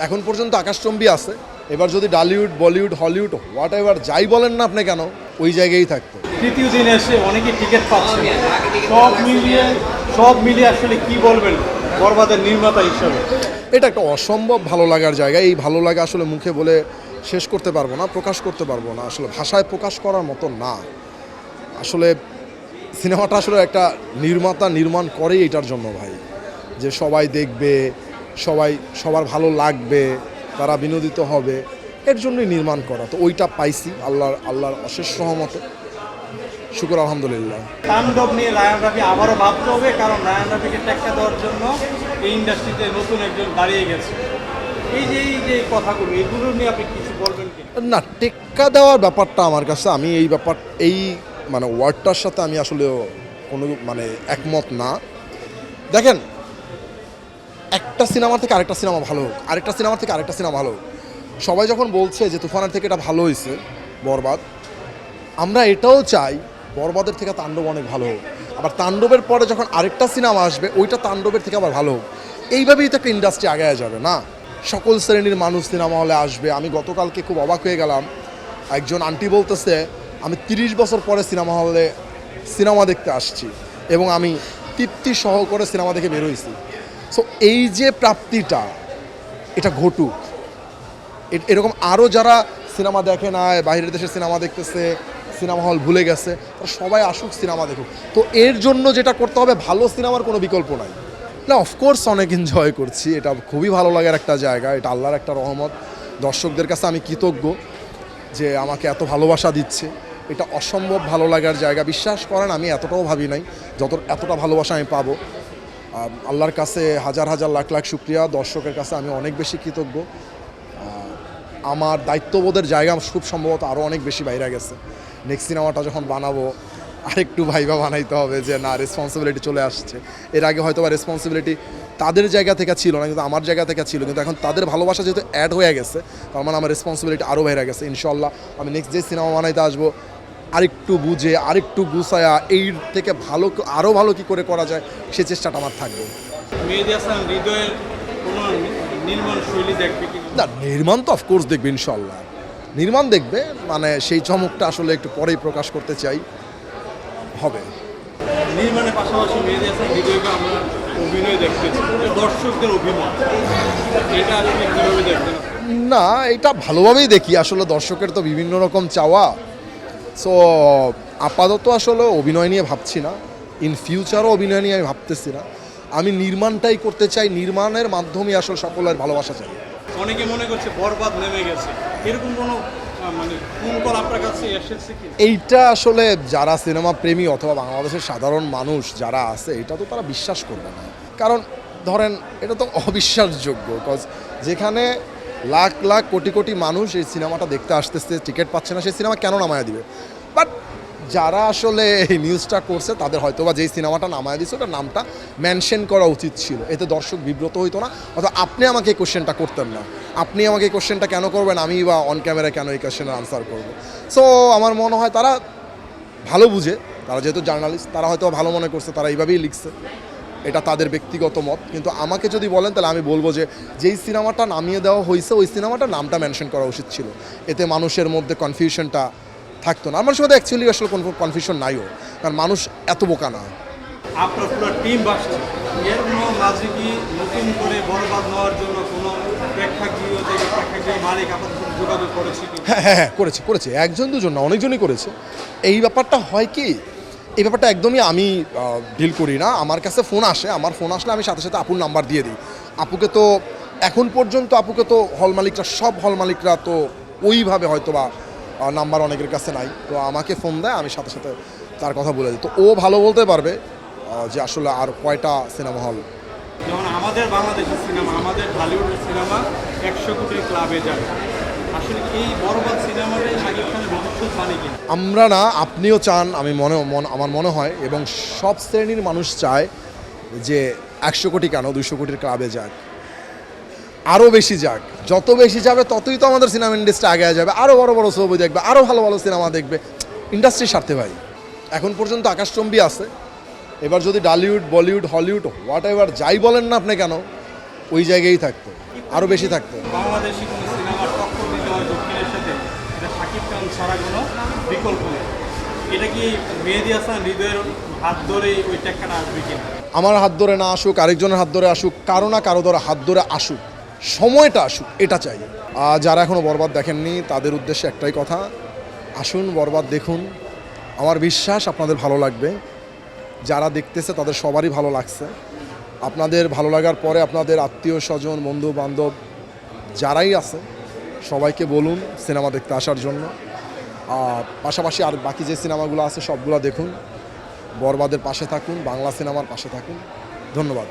এখন পর্যন্ত আকাশচম্বী আছে, এবার যদি Dhallywood Bollywood Hollywood what ever যাই বলেন না আপনি কেন, ওই জায়গায় থাকতো। তৃতীয় দিন এসে অনেকে টিকিট পাচ্ছে, সব মিলিয়ে আসলে কি বলবেন বরবাদের নির্মাতা হিসাবে? এটা একটা অসম্ভব ভালো লাগার জায়গা। এই ভালো লাগা আসলে মুখে বলে শেষ করতে পারবো না, প্রকাশ করতে পারবো না, আসলে ভাষায় প্রকাশ করার মতো না। আসলে সিনেমাটা আসলে একটা নির্মাতা নির্মাণ করেই এটার জন্য ভাই, যে সবাই দেখবে, সবার ভালো লাগবে, তারা বিনোদিত হবে, এর জন্যই নির্মাণ করা। তো ওইটা পাইছি আল্লাহর অশেষ সহমতে, শুকর আলহামদুলিল্লাহ। তাণ্ডব নিয়ে রায়ান রাফি আবারও ভাবতে হবে, কারণ রায়ান রাফিকে টেক্কা দেওয়ার জন্য এই ইন্ডাস্ট্রিতে নতুন একজন দাঁড়িয়ে গেছে। এই যে কথাগুলো, এগুলো নিয়ে আপনি কিছু বলবেন কি? না, টেক্কা দেওয়ার ব্যাপারটা আমার কাছে, আমি এই মানে ওয়ার্ডটার সাথে আমি আসলে কোনো মানে একমত না। দেখেন, একটা সিনেমা থেকে আরেকটা সিনেমা ভালো হোক, আরেকটা সিনেমা থেকে আরেকটা সিনেমা ভালো হোক, সবাই যখন বলছে যে তুফানের থেকে এটা ভালো হয়েছে বরবাদ, আমরা এটাও চাই বরবাদের থেকে তাণ্ডব অনেক ভালো হোক। আবার তাণ্ডবের পরে যখন আরেকটা সিনেমা আসবে, ওইটা তাণ্ডবের থেকে আবার ভালো হোক। এইভাবেই তো একটা ইন্ডাস্ট্রি আগায় যাবে না? সকল শ্রেণীর মানুষ সিনেমা হলে আসবে। আমি গতকালকে খুব অবাক হয়ে গেলাম, একজন আন্টি বলতেছে আমি 30 বছর পরে সিনেমা হলে সিনেমা দেখতে আসছি এবং আমি তৃপ্তি সহকারে সিনেমা দেখে বেরোইছি। সো এই যে প্রাপ্তিটা, এটা ঘটুক। এরকম আরও যারা সিনেমা দেখে না, বাইরের দেশের সিনেমা দেখতেছে, সিনেমা হল ভুলে গেছে, তারা সবাই আসুক, সিনেমা দেখুক। তো এর জন্য যেটা করতে হবে, ভালো সিনেমার কোনো বিকল্প নাই। না, অফকোর্স অনেক এনজয় করছি, এটা খুবই ভালো লাগার একটা জায়গা, এটা আল্লাহর একটা রহমত। দর্শকদের কাছে আমি কৃতজ্ঞ যে আমাকে এত ভালোবাসা দিচ্ছে, এটা অসম্ভব ভালো লাগার জায়গা। বিশ্বাস করেন, আমি এতটাও ভাবি নাই এতটা ভালোবাসা আমি পাবো। আল্লাহর কাছে হাজার হাজার লাখ লাখ শুকরিয়া, দর্শকের কাছে আমি অনেক বেশি কৃতজ্ঞ। আমার দায়িত্ববোধের জায়গা খুব সম্ভবত আরও অনেক বেশি বাইরে গেছে। নেক্সট সিনেমাটা যখন বানাবো, আরেকটু ভাইবা বানাইতে হবে যে না, রেসপন্সিবিলিটি চলে আসছে। এর আগে হয়তো বা রেসপন্সিবিলিটি তাদের জায়গা থেকে ছিল না, কিন্তু আমার জায়গা থেকে ছিল। কিন্তু এখন তাদের ভালোবাসা যেহেতু অ্যাড হয়ে গেছে, তার মানে আমার রেসপন্সিবিলিটি আরও বাইরে গেছে। ইনশাল্লাহ আমি নেক্সট যে সিনেমা বানাইতে আসবো, আরেকটু বুঝে, আরেকটু গুছায়া, এই থেকে ভালো, আরও ভালো কী করে করা যায়, সে চেষ্টাটা আমার থাকবে। মেহেদী হাসান হৃদয়ের কোনো নির্মাণ শৈলী দেখবে কি না, নির্মাণ তো অফকোর্স দেখবে, ইনশাল্লাহ নির্মাণ দেখবে। মানে সেই চমকটা আসলে একটু পরেই প্রকাশ করতে চাই, হবে। নির্মাণের পাশাপাশি মেহেদী হাসান হৃদয়কে আমরা অভিনয় দেখতেছি, দর্শকদের অভিমত এটা আসলে কীভাবে দেখবেন? না, এটা ভালোভাবেই দেখি। আসলে দর্শকের তো বিভিন্ন রকম চাওয়া। সো আপাতত আসলে অভিনয় নিয়ে ভাবছি না, ইন ফিউচারও অভিনয় নিয়ে আমি ভাবতেছি না। আমি নির্মাণটাই করতে চাই, নির্মাণের মাধ্যমে আসলে সকলের ভালোবাসা চাই। অনেকে মনে করছে বরবাদ নেমে গেছে, এরকম কোনো মানে ফোন কল আপনার কাছে এসেছে কি? এইটা আসলে যারা সিনেমা প্রেমী অথবা বাংলাদেশের সাধারণ মানুষ যারা আছে, এটা তো তারা বিশ্বাস করবে না। কারণ ধরেন, এটা তো অবিশ্বাসযোগ্য। কজ যেখানে লাখ লাখ কোটি কোটি মানুষ এই সিনেমাটা দেখতে আসতেছে, টিকিট পাচ্ছে না, সেই সিনেমা কেন নামায় দিবে? বাট যারা আসলে এই নিউজটা করছে, তাদের হয়তো বা যেই সিনেমাটা নামায় দিচ্ছে, ওটার নামটা মেনশন করা উচিত ছিল, এতে দর্শক বিব্রত হইতো না। অথবা আপনি আমাকে এই কোশ্চেনটা করতেন না। আপনি আমাকে এই কোশ্চেনটা কেন করবেন, আমি বা অন ক্যামেরায় কেন এই কোশ্চেনের আনসার করবো? সো আমার মনে হয় তারা ভালো বুঝে, তারা যেহেতু জার্নালিস্ট, তারা হয়তো ভালো মনে করছে, তারা এইভাবেই লিখছে, এটা তাদের ব্যক্তিগত মত। কিন্তু আমাকে যদি বলেন, তাহলে আমি বলবো যে যেই সিনেমাটা নামিয়ে দেওয়া হয়েছে, ওই সিনেমাটার নামটা মেনশন করা উচিত ছিল, এতে মানুষের মধ্যে কনফিউশনটা থাকতো না। আমার মধ্যে অ্যাকচুয়ালি আসলে কোনো কনফিউশন নাইও, কারণ মানুষ এত বোকা না। আপনার পুরো টিম বাসছে, এর কোনো মাঝে কি নতুন করে বরবাদ নেওয়ার জন্য কোনো প্রেক্ষাগৃহ থেকে প্রেক্ষাগৃহ মালিক আপনার সাথে যোগাযোগ করেছে কি? হ্যাঁ, করেছে, একজন দুজন না, অনেকজনই করেছে। এই ব্যাপারটা হয় কি, এই ব্যাপারটা একদমই আমি ডিল করি না। আমার কাছে ফোন আসে, আমার ফোন আসলে আমি সাথে সাথে আপুর নাম্বার দিয়ে দিই। আপুকে তো এখন পর্যন্ত হল মালিকরা, সব হল মালিকরা তো ওইভাবে হয়তো বা নাম্বার অনেকের কাছে নাই, তো আমাকে ফোন দেয়, আমি সাথে সাথে তার কথা বলে দিই। তো ও ভালো বলতে পারবে যে আসলে আর কয়টা সিনেমা হল। যেমন আমাদের বাংলাদেশের সিনেমা, আমাদের হলিউডের সিনেমা 100 কোটির ক্লাবে যায়, আসলে এই বরবাদ সিনেমাটাই শাকিব খানের ভবিষ্যৎ মানে কি? আমরা না, আপনিও চান, আমার মনে হয়, এবং সব শ্রেণীর মানুষ চায় যে 100 কোটি কেন, 200 কোটির ক্লাবে যাক, আরও বেশি যাক। যত বেশি যাবে ততই তো আমাদের সিনেমা ইন্ডাস্ট্রি আগে যাবে, আরও বড় বড় ছবি দেখবে, আরও ভালো ভালো সিনেমা দেখবে, ইন্ডাস্ট্রির স্বার্থে ভাই। এখন পর্যন্ত আকাশচম্বী আছে, এবার যদি Dhallywood Bollywood Hollywood what ever যাই বলেন না আপনি কেন, ওই জায়গায় থাকতো। আরও বেশি থাকতো। বাংলাদেশি কোনো সিনেমার টক্কর দিতে হয় দক্ষিণের সাথে, এটা শাকিব খান ছাড়া কোনো বিকল্প নেই। এটা কি মেহেদী হাসান হৃদয়ের হাত ধরেই ওই টেক্কাটা আসবে কিনা? আমার হাত ধরে না আসুক, আরেকজনের হাত ধরে আসুক, কারো না কারো ধরে হাত ধরে আসুক, সময়টা আসুক, এটা চাই। যারা এখনও বরবাদ দেখেননি তাদের উদ্দেশ্যে একটাই কথা, আসুন বরবাদ দেখুন। আমার বিশ্বাস আপনাদের ভালো লাগবে। যারা দেখতেছে তাদের সবারই ভালো লাগছে। আপনাদের ভালো লাগার পরে আপনাদের আত্মীয় স্বজন, বন্ধু বান্ধব যারাই আছে সবাইকে বলুন সিনেমা দেখতে আসার জন্য। পাশাপাশি আর বাকি যে সিনেমাগুলো আছে সবগুলো দেখুন, বরবাদের পাশে থাকুন, বাংলা সিনেমার পাশে থাকুন। ধন্যবাদ।